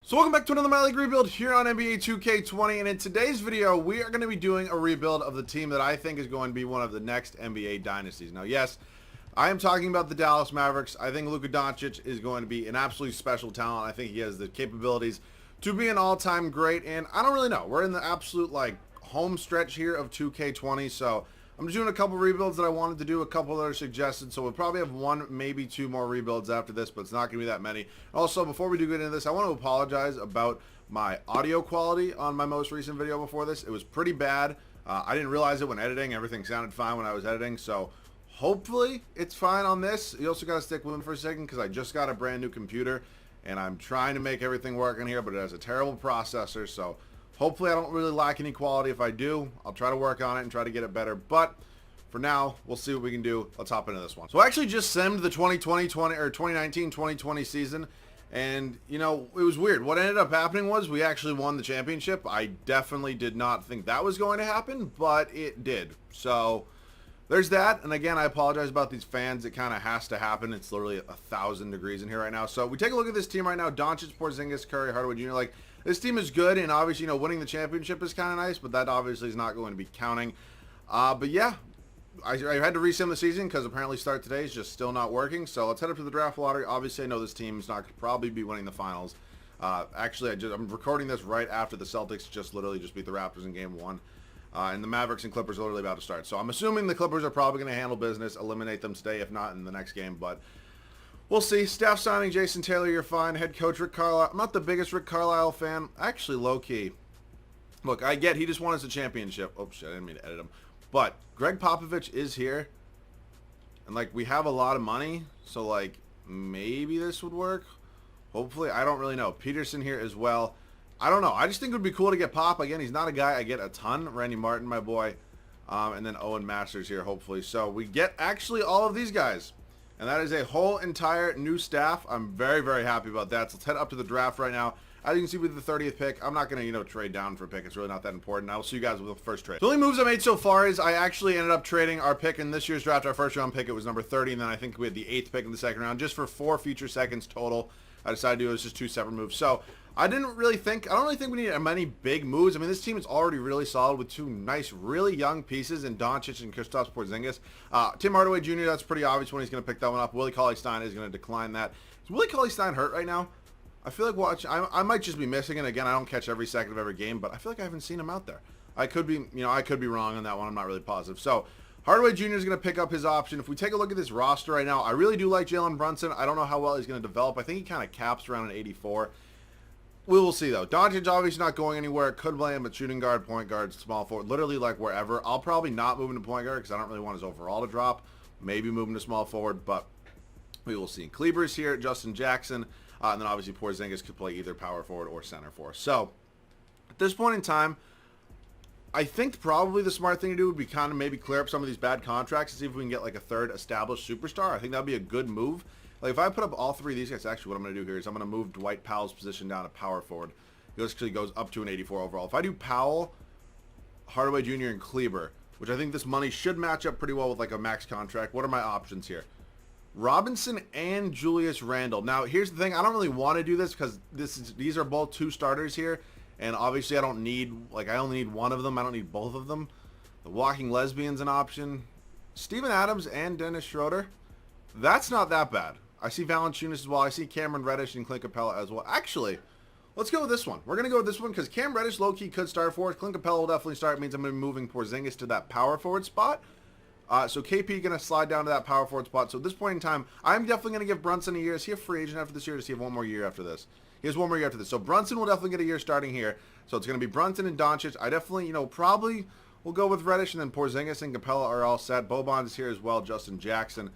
So welcome back to another My League rebuild here on NBA 2K20, and in today's video we are going to be doing a rebuild of the team that I think is going to be one of the next NBA dynasties. Now yes, I am talking about the Dallas Mavericks. I think Luka Doncic is going to be an absolutely special talent. I think he has the capabilities to be an all-time great, and I don't really know. We're in the absolute home stretch here of 2K20, so I'm just doing a couple rebuilds that I wanted to do, a couple that are suggested, so we'll probably have one, maybe two more rebuilds after this, but it's not going to be that many. Also, before we do get into this, I want to apologize about my audio quality on my most recent video before this. It was pretty bad. I didn't realize it when editing. Everything sounded fine when I was editing, so hopefully it's fine on this. You also got to stick with me for a second because I just got a brand new computer, and I'm trying to make everything work in here, but it has a terrible processor, so hopefully I don't really lack any quality. If I do, I'll try to work on it and try to get it better. But for now, we'll see what we can do. Let's hop into this one. So I actually just simmed the 2019-2020 season. And, you know, it was weird. What ended up happening was we actually won the championship. I definitely did not think that was going to happen, but it did. So there's that. And again, I apologize about these fans. It kind of has to happen. It's literally 1,000 degrees in here right now. So we take a look at this team right now. Doncic, Porzingis, Curry, Hardaway Jr. This team is good, and obviously, you know, winning the championship is kind of nice, but that obviously is not going to be counting. But yeah, I had to resim the season because apparently start today is just still not working. So let's head up to the draft lottery. Obviously, I know this team is not going to probably be winning the finals. Actually, I'm recording this right after the Celtics just literally just beat the Raptors in Game 1. And the Mavericks and Clippers are literally about to start. So I'm assuming the Clippers are probably going to handle business, eliminate them today, if not in the next game. But we'll see. Staff signing, Jason Taylor, you're fine. Head coach, Rick Carlisle. I'm not the biggest Rick Carlisle fan. Actually, low-key. Look, I get he just won us a championship. Oh, shit, I didn't mean to edit him. But Greg Popovich is here. And, we have a lot of money. So, maybe this would work. Hopefully. I don't really know. Peterson here as well. I don't know. I just think it would be cool to get Pop. Again, he's not a guy I get a ton. Randy Martin, my boy. And then Owen Masters here, hopefully. So, we get actually all of these guys. And that is a whole entire new staff. I'm very, very happy about that. So let's head up to the draft right now. As you can see with the 30th pick, I'm not going to, trade down for a pick. It's really not that important. I will see you guys with the first trade. The only moves I made so far is I actually ended up trading our pick in this year's draft. Our first round pick, it was number 30. And then I think we had the 8th pick in the second round just for 4 future seconds total. I decided to do it was just 2 separate moves. So I don't really think we need many big moves. I mean, this team is already really solid with 2 nice, really young pieces in Doncic and Kristaps Porzingis. Tim Hardaway Jr., that's pretty obvious when he's going to pick that one up. Willie Cauley-Stein is going to decline that. Is Willie Cauley-Stein hurt right now? I feel like I might just be missing it. Again, I don't catch every second of every game, but I feel like I haven't seen him out there. I could be wrong on that one. I'm not really positive. So Hardaway Jr. is going to pick up his option. If we take a look at this roster right now, I really do like Jalen Brunson. I don't know how well he's going to develop. I think he kind of caps around an 84. We will see, though. Doncic obviously not going anywhere. Could play him at shooting guard, point guard, small forward, literally wherever. I'll probably not move him to point guard because I don't really want his overall to drop. Maybe move him to small forward, but we will see. Kleber's here, Justin Jackson, and then obviously Porzingis could play either power forward or center for us. So at this point in time, I think probably the smart thing to do would be kind of maybe clear up some of these bad contracts and see if we can get a third established superstar. I think that would be a good move. If I put up all 3 of these guys, actually what I'm going to do here is I'm going to move Dwight Powell's position down to power forward. He actually goes up to an 84 overall. If I do Powell, Hardaway Jr., and Kleber, which I think this money should match up pretty well with a max contract, what are my options here? Robinson and Julius Randle. Now, here's the thing. I don't really want to do this because these are both 2 starters here. And obviously I don't need, I only need one of them. I don't need both of them. The Walking Lesbian's an option. Steven Adams and Dennis Schroeder. That's not that bad. I see Valanciunas as well. I see Cameron Reddish and Clint Capella as well. Actually, let's go with this one. We're going to go with this one because Cam Reddish low-key could start for us. Clint Capella will definitely start. It means I'm going to be moving Porzingis to that power forward spot. So KP going to slide down to that power forward spot. So at this point in time, I'm definitely going to give Brunson a year. Is he a free agent after this year? Or does he have one more year after this? He has one more year after this. So Brunson will definitely get a year starting here. So it's going to be Brunson and Doncic. I definitely, probably will go with Reddish, and then Porzingis and Capella are all set. Boban is here as well. Justin Jackson.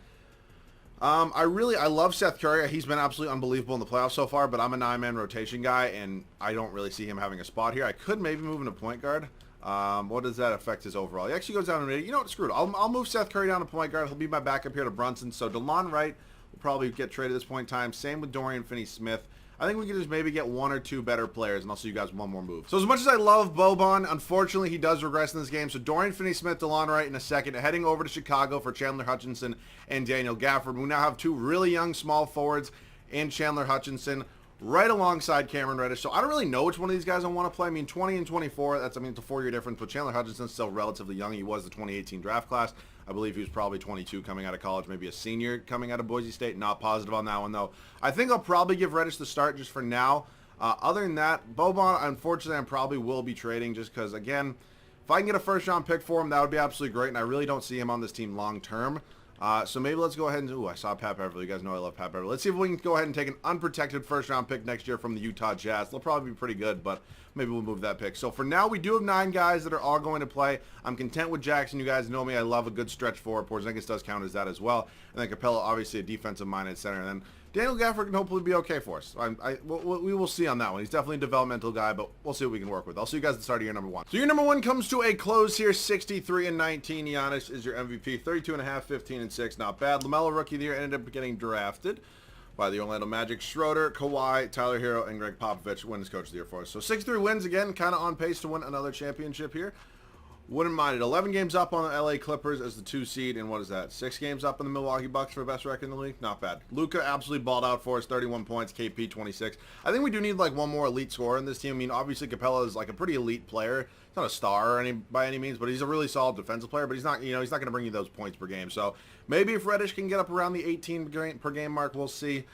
I love Seth Curry. He's been absolutely unbelievable in the playoffs so far, but I'm a 9-man rotation guy, and I don't really see him having a spot here. I could maybe move him to point guard. What does that affect his overall? He actually goes down to, you know what, screw it. I'll move Seth Curry down to point guard. He'll be my backup here to Brunson. So DeLon Wright will probably get traded at this point in time. Same with Dorian Finney-Smith. I think we can just maybe get 1 or 2 better players, and I'll see you guys one more move. So as much as I love Boban, unfortunately he does regress in this game. So Dorian Finney-Smith, DeLon Wright in a second, heading over to Chicago for Chandler Hutchinson and Daniel Gafford. We now have 2 really young small forwards in Chandler Hutchinson. right alongside Cameron Reddish. So I don't really know which one of these guys I want to play. I mean, 20 and 24, that's, I mean, it's a 4-year difference, but Chandler Hutchinson's still relatively young. He was the 2018 draft class. I believe he was probably 22 coming out of college, maybe a senior coming out of Boise State. Not positive on that one, though. I think I'll probably give Reddish the start just for now. Other than that, Boban, unfortunately, I probably will be trading just because, again, if I can get a first-round pick for him, that would be absolutely great, and I really don't see him on this team long-term. So maybe let's go ahead and... Ooh, I saw Pat Beverly. You guys know I love Pat Beverly. Let's see if we can go ahead and take an unprotected first-round pick next year from the Utah Jazz. They'll probably be pretty good, but maybe we'll move that pick. So for now, we do have 9 guys that are all going to play. I'm content with Jackson. You guys know me. I love a good stretch forward. Porzingis does count as that as well. And then Capella, obviously a defensive-minded center. And then Daniel Gafford can hopefully be okay for us. We will see on that one. He's definitely a developmental guy, but we'll see what we can work with. I'll see you guys at the start of year number 1. So year number 1 comes to a close here. 63 and 19. Giannis is your MVP. 32.5, 15 and 6. Not bad. LaMelo Rookie of the Year ended up getting drafted by the Orlando Magic. Schroeder, Kawhi, Tyler Hero, and Greg Popovich wins Coach of the Year for us. So 63 wins again, kind of on pace to win another championship here. Wouldn't mind it. 11 games up on the LA Clippers as the 2 seed, and what is that? 6 games up on the Milwaukee Bucks for best record in the league? Not bad. Luka absolutely balled out for us, 31 points, KP 26. I think we do need like one more elite scorer in this team. I mean, obviously Capella is like a pretty elite player. He's not a star by any means, but he's a really solid defensive player, but he's not, he's not going to bring you those points per game. So maybe if Reddish can get up around the 18 per game mark, we'll see.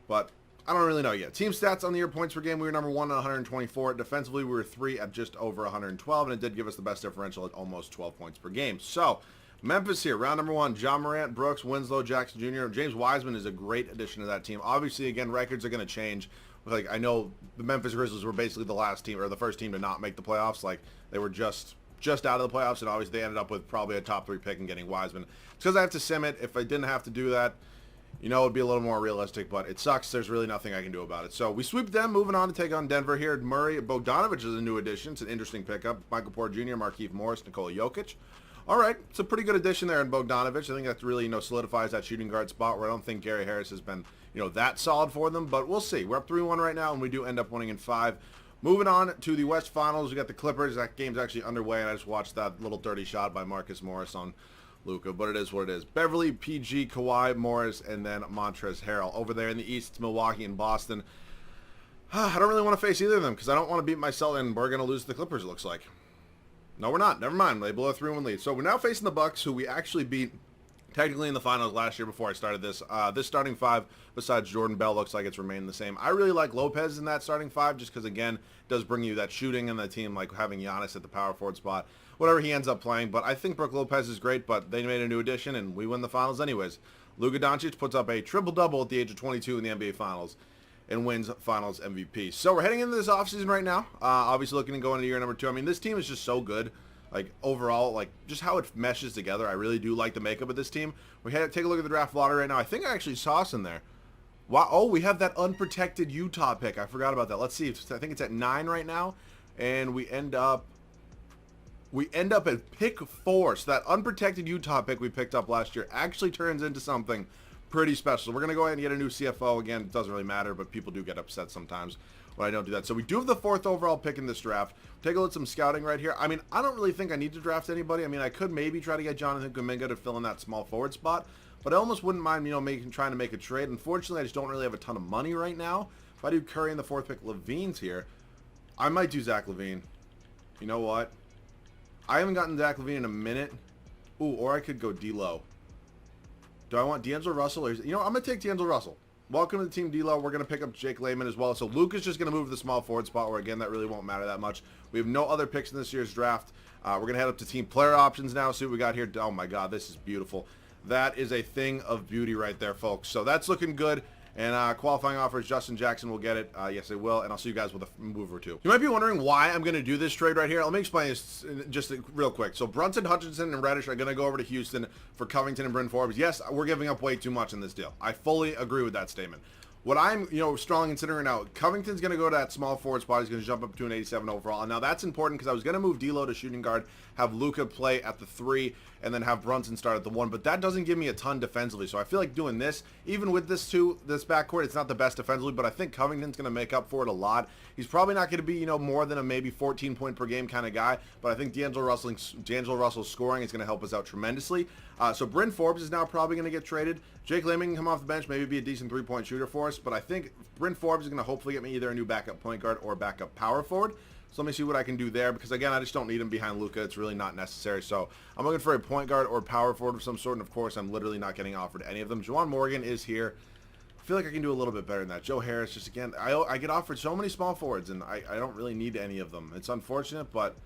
But I don't really know yet. Team stats on the year: points per game, we were number 1 at 124. Defensively, we were 3 at just over 112, and it did give us the best differential at almost 12 points per game. So, Memphis here, round number 1, John Morant, Brooks, Winslow, Jackson Jr. James Wiseman is a great addition to that team. Obviously, again, records are going to change. Like, I know the Memphis Grizzlies were basically the last team, or the first team to not make the playoffs. Like, they were just out of the playoffs, and obviously they ended up with probably a top 3 pick and getting Wiseman. It's because I have to sim it. If I didn't have to do that, it would be a little more realistic, but it sucks. There's really nothing I can do about it. So we sweep them, moving on to take on Denver here. Murray, Bogdanovich is a new addition. It's an interesting pickup. Michael Porter Jr., Markieff Morris, Nikola Jokic. All right, it's a pretty good addition there in Bogdanovich. I think that really, solidifies that shooting guard spot where I don't think Gary Harris has been, that solid for them, but we'll see. We're up 3-1 right now, and we do end up winning in 5. Moving on to the West Finals, we got the Clippers. That game's actually underway, and I just watched that little dirty shot by Marcus Morris on Luka, but it is what it is. Beverly, PG, Kawhi, Morris, and then Montrezl Harrell. Over there in the East, it's Milwaukee and Boston. I don't really want to face either of them because I don't want to beat myself, and we're going to lose to the Clippers, it looks like. No, we're not. Never mind. They blow a 3-1 lead. So we're now facing the Bucks, who we actually beat technically in the finals last year before I started this. This starting 5, besides Jordan Bell, looks like it's remained the same. I really like Lopez in that starting 5 just because, again, it does bring you that shooting in the team, like having Giannis at the power forward spot. Whatever he ends up playing, but I think Brook Lopez is great, but they made a new addition, and we win the finals anyways. Luka Doncic puts up a triple-double at the age of 22 in the NBA Finals and wins Finals MVP. So we're heading into this offseason right now, obviously looking to go into year number 2. I mean, this team is just so good, like, overall, like, just how it meshes together. I really do like the makeup of this team. We had to take a look at the draft lottery right now. I think I actually saw us in there. Wow, oh, we have that unprotected Utah pick. I forgot about that. Let's see. I think it's at 9 right now, and we end up at pick 4. So that unprotected Utah pick we picked up last year actually turns into something pretty special. So we're going to go ahead and get a new CFO. Again, it doesn't really matter, but people do get upset sometimes when I don't do that. So we do have the 4th overall pick in this draft. Take a look at some scouting right here. I mean, I don't really think I need to draft anybody. I mean, I could maybe try to get Jonathan Kuminga to fill in that small forward spot, but I almost wouldn't mind, trying to make a trade. Unfortunately, I just don't really have a ton of money right now. If I do Curry in the 4th pick, Levine's here, I might do Zach LaVine. You know what? I haven't gotten Zach LaVine in a minute. Ooh, or I could go D-Lo. Do I want D'Angelo Russell? Or I'm going to take D'Angelo Russell. Welcome to the team, D-Lo. We're going to pick up Jake Layman as well. So Luke is just going to move to the small forward spot where, again, that really won't matter that much. We have no other picks in this year's draft. We're going to head up to team player options now. See what we got here. Oh, my God. This is beautiful. That is a thing of beauty right there, folks. So that's looking good. And qualifying offers, Justin Jackson will get it. Yes, I will. And I'll see you guys with a move or two. You might be wondering why I'm going to do this trade right here. Let me explain this just real quick. So Brunson, Hutchinson, and Reddish are going to go over to Houston for Covington and Bryn Forbes. Yes, we're giving up way too much in this deal. I fully agree with that statement. What I'm, strongly considering now, Covington's going to go to that small forward spot. He's going to jump up to an 87 overall. And now that's important because I was going to move D'Lo to shooting guard, have Luka play at the 3, and then have Brunson start at the 1. But that doesn't give me a ton defensively. So I feel like doing this, even with this backcourt, it's not the best defensively, but I think Covington's going to make up for it a lot. He's probably not going to be, more than a maybe 14-point per game kind of guy, but I think D'Angelo Russell's scoring is going to help us out tremendously. So Bryn Forbes is now probably going to get traded. Jake Layman can come off the bench, maybe be a decent 3-point shooter for us. course, but I think Bryn Forbes is going to hopefully get me either a new backup point guard or backup power forward. So let me see what I can do there, because again, I just don't need him behind Luka. It's really not necessary. So I'm looking for a point guard or power forward of some sort, and of course, I'm literally not getting offered any of them. Juwan Morgan is here. I feel like I can do a little bit better than that. Joe Harris, just again, I get offered so many small forwards, and I don't really need any of them. It's unfortunate, but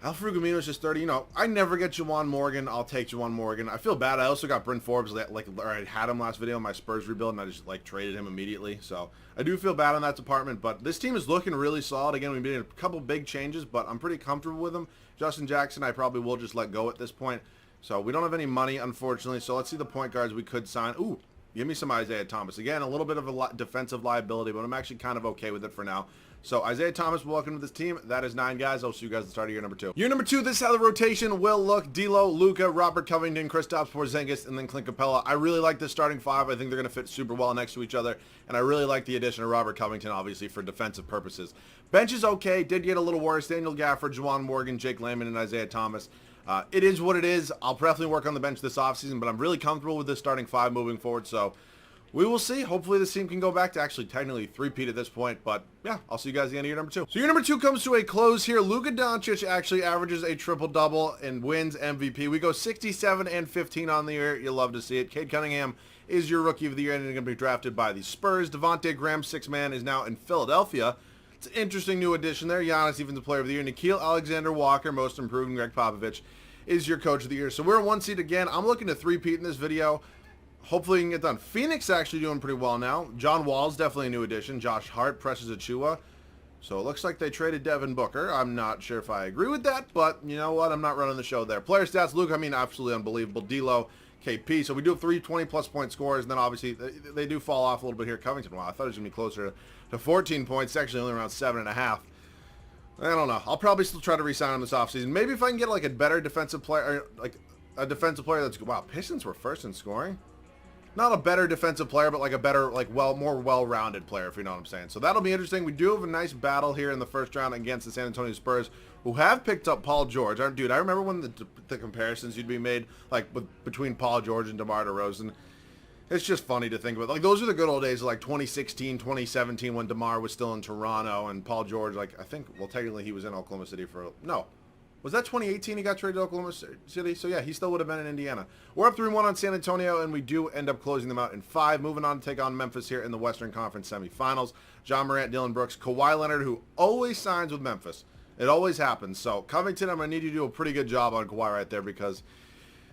Al-Farouq Aminu is just 30. You know, I never get Juwan Morgan. I'll take Juwan Morgan. I feel bad. I also got Bryn Forbes, or I had him last video in my Spurs rebuild, and I just traded him immediately. So I do feel bad on that department, but this team is looking really solid. Again, we made a couple big changes, but I'm pretty comfortable with them. Justin Jackson, I probably will just let go at this point. So we don't have any money, unfortunately. So let's see the point guards we could sign. Ooh, give me some Isaiah Thomas. Again, a little bit of a defensive liability, but I'm actually kind of okay with it for now. So Isaiah Thomas, welcome to this team. That is 9 guys. I'll see you guys at the start of year number 2. Year number 2, this is how the rotation will look. D'Lo, Luka, Robert Covington, Kristaps Porzingis, and then Clint Capella. I really like this starting 5. I think they're going to fit super well next to each other. And I really like the addition of Robert Covington, obviously, for defensive purposes. Bench is okay. Did get a little worse. Daniel Gafford, Juwan Morgan, Jake Layman, and Isaiah Thomas. It is what it is. I'll definitely work on the bench this offseason, but I'm really comfortable with this starting 5 moving forward. So we will see. Hopefully this team can go back to actually technically 3-peat at this point. But yeah, I'll see you guys at the end of year number 2. So year number 2 comes to a close here. Luka Doncic actually averages a triple-double and wins MVP. We go 67 and 15 on the year. You'll love to see it. Cade Cunningham is your rookie of the year and going to be drafted by the Spurs. Devontae Graham, 6-man, is now in Philadelphia. It's an interesting new addition there. Giannis, even the player of the year. Nickeil Alexander-Walker, most improved, and Greg Popovich is your coach of the year. So we're 1 seed again. I'm looking to 3-peat in this video. Hopefully we can get done. Phoenix actually doing pretty well now. John Wall's definitely a new addition. Josh Hart, Precious Achiuwa. So it looks like they traded Devin Booker. I'm not sure if I agree with that, but you know what? I'm not running the show there. Player stats, Luke, I mean, absolutely unbelievable. D'Lo, KP. So we do have 3 20-plus point scorers, and then obviously they do fall off a little bit here. Covington, wow, I thought it was going to be closer to 14 points. It's actually only around 7.5. I don't know. I'll probably still try to re-sign him this offseason. Maybe if I can get like a better defensive player, like a defensive player that's, wow, Pistons were first in scoring. Not a better defensive player, but like a better, more well-rounded player, if you know what I'm saying. So that'll be interesting. We do have a nice battle here in the first round against the San Antonio Spurs, who have picked up Paul George. Dude, I remember when the comparisons you'd be made, between Paul George and DeMar DeRozan. It's just funny to think about. Like, those are the good old days of, 2016, 2017, when DeMar was still in Toronto, and Paul George, I think, well, technically he was in Oklahoma City no. Was that 2018 he got traded to Oklahoma City? So, yeah, he still would have been in Indiana. We're up 3-1 on San Antonio, and we do end up closing them out in 5. Moving on to take on Memphis here in the Western Conference semifinals. John Morant, Dillon Brooks, Kawhi Leonard, who always signs with Memphis. It always happens. So, Covington, I'm going to need you to do a pretty good job on Kawhi right there, because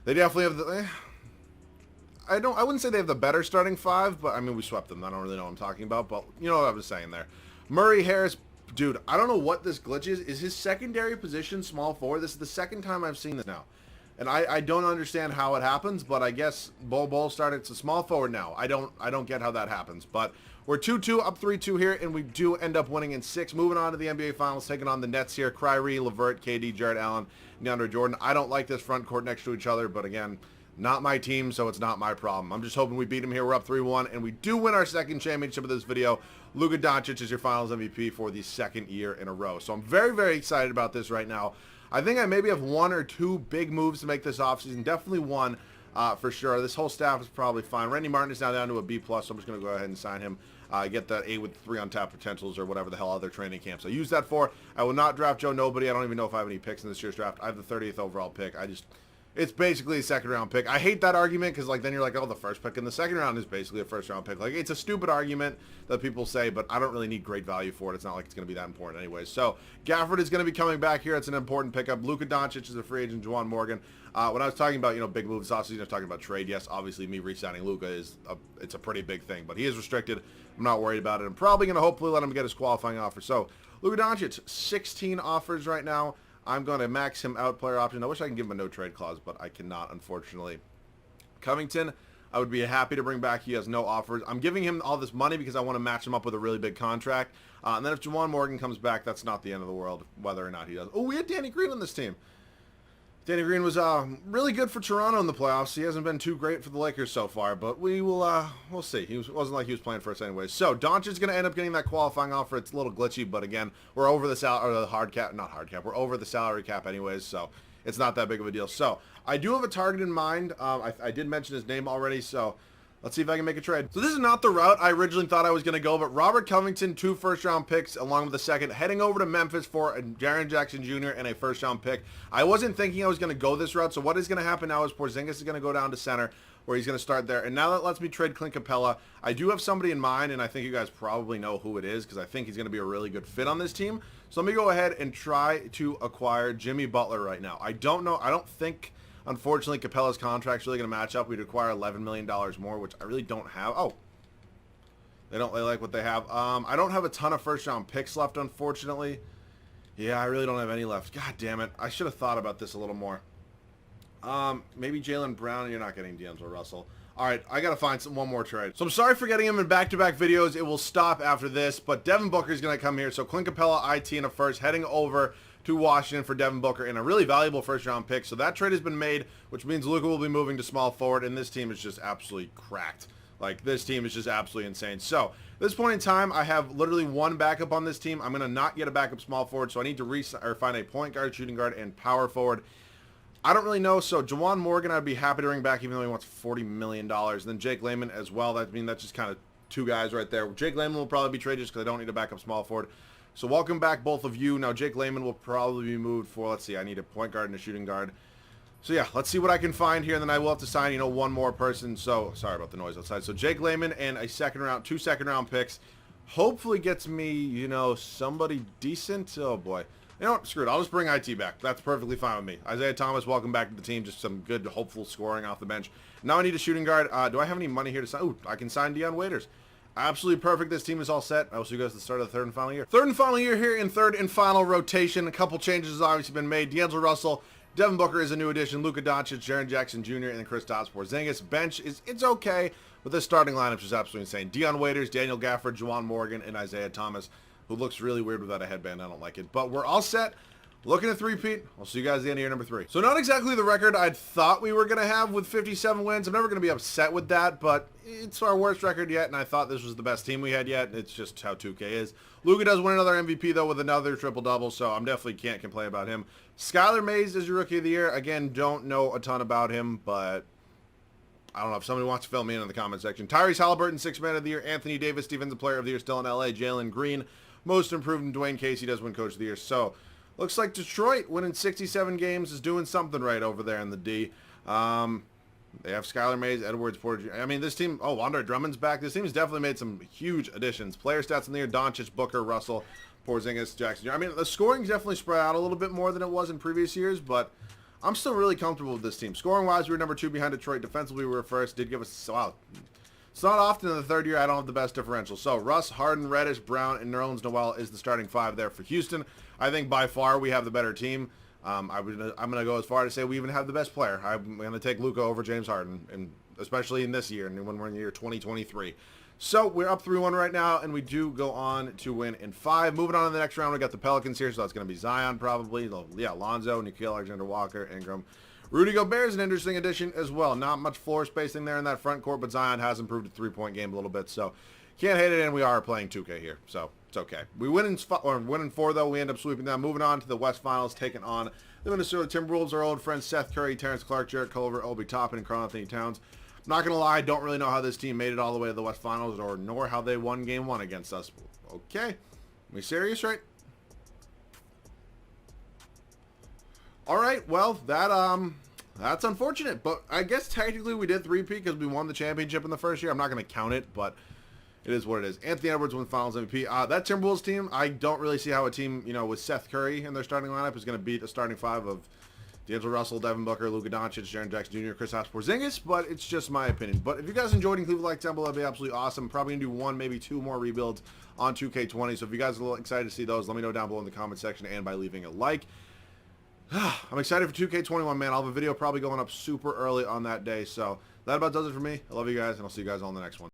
they definitely have the... I wouldn't say they have the better starting 5, but, I mean, we swept them. I don't really know what I'm talking about, but you know what I was saying there. Murray, Harris... Dude, I don't know what this glitch is. Is his secondary position small forward? This is the second time I've seen this now. And I don't understand how it happens, but I guess Bol started to small forward now. I don't get how that happens. But we're 2-2, up 3-2 here, and we do end up winning in 6. Moving on to the NBA Finals, taking on the Nets here. Kyrie, LeVert, KD, Jarrett Allen, DeAndre Jordan. I don't like this front court next to each other, but again, not my team, so it's not my problem. I'm just hoping we beat them here. We're up 3-1, and we do win our second championship of this video. Luka Doncic is your Finals MVP for the 2nd year in a row. So I'm very, very excited about this right now. I think I maybe have 1 or 2 big moves to make this offseason. Definitely one for sure. This whole staff is probably fine. Randy Martin is now down to a B+, so I'm just going to go ahead and sign him. Get that A with 3 untapped potentials or whatever the hell other training camps I use that for. I will not draft Joe Nobody. I don't even know if I have any picks in this year's draft. I have the 30th overall pick. It's basically a 2nd round pick. I hate that argument because then you're like, oh, the first pick in the 2nd round is basically a 1st round pick. It's a stupid argument that people say, but I don't really need great value for it. It's not like it's going to be that important anyways. So Gafford is going to be coming back here. It's an important pickup. Luka Doncic is a free agent. Juwan Morgan. When I was talking about, big moves offseason, I was talking about trade. Yes, obviously me re-signing Luka it's a pretty big thing, but he is restricted. I'm not worried about it. I'm probably going to hopefully let him get his qualifying offer. So Luka Doncic, 16 offers right now. I'm going to max him out player option. I wish I could give him a no trade clause, but I cannot, unfortunately. Covington, I would be happy to bring back. He has no offers. I'm giving him all this money because I want to match him up with a really big contract. And then if Juwan Morgan comes back, that's not the end of the world, whether or not he does. Oh, we had Danny Green on this team. Danny Green was really good for Toronto in the playoffs. He hasn't been too great for the Lakers so far, but we'll see. Wasn't like he was playing for us anyways. So Doncic's going to end up getting that qualifying offer. It's a little glitchy, but again, we're over the We're over the salary cap anyways, so it's not that big of a deal. So I do have a target in mind. I did mention his name already, so Let's see if I can make a trade. So this is not the route I originally thought I was going to go, but Robert Covington, 2 first-round picks along with a second, heading over to Memphis for a Jaren Jackson Jr. and a first-round pick. I wasn't thinking I was going to go this route, so what is going to happen now is Porzingis is going to go down to center, where he's going to start there. And now that lets me trade Clint Capella. I do have somebody in mind, and I think you guys probably know who it is because I think he's going to be a really good fit on this team. So let me go ahead and try to acquire Jimmy Butler right now. I don't know. I don't think, unfortunately, Capella's contract's really going to match up. We'd acquire $11 million more, which I really don't have. Oh, they like what they have. I don't have a ton of first-round picks left, unfortunately. Yeah, I really don't have any left. God damn it. I should have thought about this a little more. Maybe Jaylen Brown. You're not getting D'Angelo Russell. All right, I got to find one more trade. So I'm sorry for getting him in back-to-back videos. It will stop after this, but Devin Booker is going to come here. So Clint Capella, IT in a first, heading over to Washington for Devin Booker and a really valuable first-round pick. So that trade has been made, which means Luka will be moving to small forward, and this team is just absolutely cracked. Like, this team is just absolutely insane. So at this point in time, I have literally one backup on this team. I'm going to not get a backup small forward, so I need to find a point guard, shooting guard, and power forward. I don't really know. So Juwan Morgan, I'd be happy to bring back, even though he wants $40 million. And then Jake Layman as well. That's just kind of two guys right there. Jake Layman will probably be traded just because I don't need a backup small forward. So welcome back, both of you. Now Jake Layman will probably be moved for, let's see, I need a point guard and a shooting guard. So yeah, let's see what I can find here, and then I will have to sign, one more person. So sorry about the noise outside. So Jake Layman and two second round picks. Hopefully gets me, somebody decent. Oh boy. You know what? Screw it. I'll just bring IT back. That's perfectly fine with me. Isaiah Thomas, welcome back to the team. Just some good, hopeful scoring off the bench. Now I need a shooting guard. Do I have any money here to sign? Ooh, I can sign Dion Waiters. Absolutely perfect. This team is all set. I will see you guys at the start of the third and final year. Third and final year here in third and final rotation. A couple changes have obviously been made. D'Angelo Russell, Devin Booker is a new addition. Luka Doncic, Jaren Jackson Jr., and then Kristaps Porzingis. Bench it's okay, but this starting lineup is absolutely insane. Dion Waiters, Daniel Gafford, Juwan Morgan, and Isaiah Thomas, who looks really weird without a headband. I don't like it. But we're all set. Looking at three-peat. I'll see you guys at the end of year number 3. So not exactly the record I thought we were going to have with 57 wins. I'm never going to be upset with that, but it's our worst record yet, and I thought this was the best team we had yet. It's just how 2K is. Luka does win another MVP, though, with another triple-double, so I'm definitely can't complain about him. Skylar Mays is your Rookie of the Year. Again, don't know a ton about him, but I don't know if somebody wants to fill me in the comment section. Tyrese Halliburton, 6th Man of the Year. Anthony Davis, Defensive Player of the Year, still in LA. Jalen Green, Most Improved, and Dwayne Casey does win Coach of the Year. So looks like Detroit winning 67 games is doing something right over there in the D. They have Skylar Mays, Edwards, Porter. I mean, this team, Andre Drummond's back. This team has definitely made some huge additions. Player stats in the year, Doncic, Booker, Russell, Porzingis, Jackson Jr. I mean, the scoring's definitely spread out a little bit more than it was in previous years, but I'm still really comfortable with this team. Scoring-wise, we were number 2 behind Detroit. Defensively, we were first. Did give us, wow. It's not often in the third year I don't have the best differential. So Russ, Harden, Reddish, Brown, and Nerlens Noel is the starting 5 there for Houston. I think by far we have the better team. I'm going to go as far to say we even have the best player. I'm going to take Luka over James Harden, and especially in this year, and when we're in the year 2023. So we're up 3-1 right now, and we do go on to win in 5. Moving on to the next round, we got the Pelicans here, so that's going to be Zion probably. Yeah, Lonzo, Nickeil Alexander-Walker, Ingram. Rudy Gobert is an interesting addition as well. Not much floor spacing there in that front court, but Zion has improved the three-point game a little bit, so can't hate it, and we are playing 2K here, so it's okay. We win in 4, though. We end up sweeping them. Moving on to the West Finals, taking on the Minnesota Timberwolves, our old friends Seth Curry, Terrence Clark, Jarrett Culver, Obi Toppin, and Karl-Anthony Towns. I'm not going to lie, I don't really know how this team made it all the way to the West Finals, nor how they won Game 1 against us. Okay. We serious, right? All right, well, that's unfortunate, but I guess technically we did 3-peat because we won the championship in the first year. I'm not going to count it, but it is what it is. Anthony Edwards won Finals MVP. That Timberwolves team, I don't really see how a team, with Seth Curry in their starting lineup is going to beat a starting 5 of D'Angelo Russell, Devin Booker, Luka Doncic, Jaren Jackson Jr., Kristaps Porzingis, but it's just my opinion. But if you guys enjoyed and leave a like down below, that'd be absolutely awesome. I'm probably going to do 1, maybe 2 more rebuilds on 2K20, so if you guys are a little excited to see those, let me know down below in the comment section and by leaving a like. I'm excited for 2K21, man. I'll have a video probably going up super early on that day, so that about does it for me. I love you guys, and I'll see you guys on the next one.